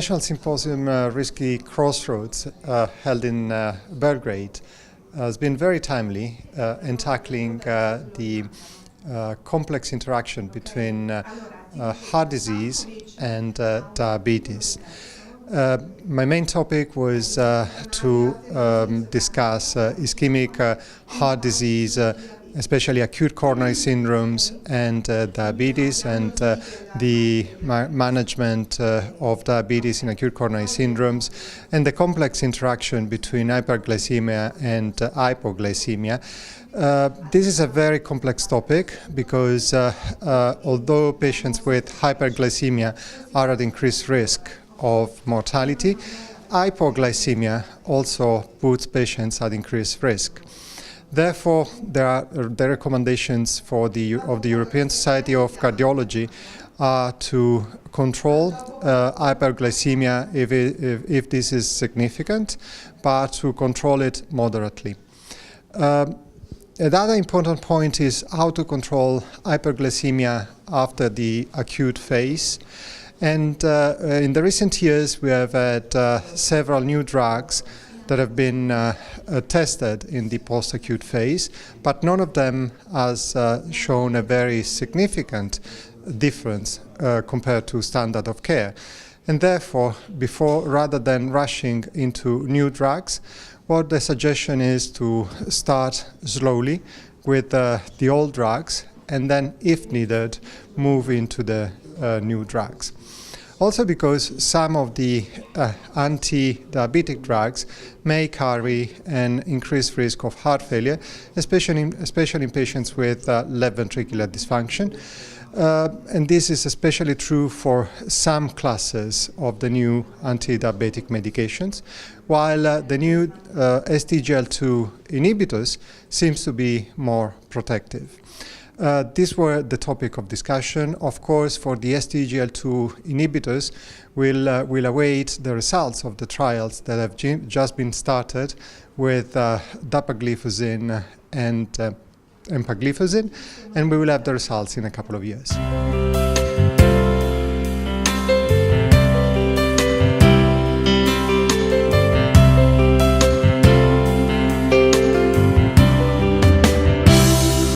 International Symposium Risky Crossroads, held in Belgrade, has been very timely in tackling the complex interaction between heart disease and diabetes. My main topic was to discuss ischemic heart disease, especially acute coronary syndromes and diabetes, and the management of diabetes in acute coronary syndromes, and the complex interaction between hyperglycemia and hypoglycemia. This is a very complex topic because although patients with hyperglycemia are at increased risk of mortality, hypoglycemia also puts patients at increased risk. Therefore, there are the recommendations of the European Society of Cardiology are to control hyperglycemia if this is significant, but to control it moderately. Another important point is how to control hyperglycemia after the acute phase. And in the recent years, we have had several new drugs that have been tested in the post-acute phase, but none of them has shown a very significant difference compared to standard of care. And therefore, rather than rushing into new drugs, what the suggestion is to start slowly with the old drugs, and then, if needed, move into the new drugs. Also because some of the anti-diabetic drugs may carry an increased risk of heart failure, especially in patients with left ventricular dysfunction. And this is especially true for some classes of the new anti-diabetic medications, while the new SGLT2 inhibitors seems to be more protective. These were the topic of discussion. Of course, for the SGLT2 inhibitors, we'll await the results of the trials that have just been started with dapagliflozin and empagliflozin, and we will have the results in a couple of years.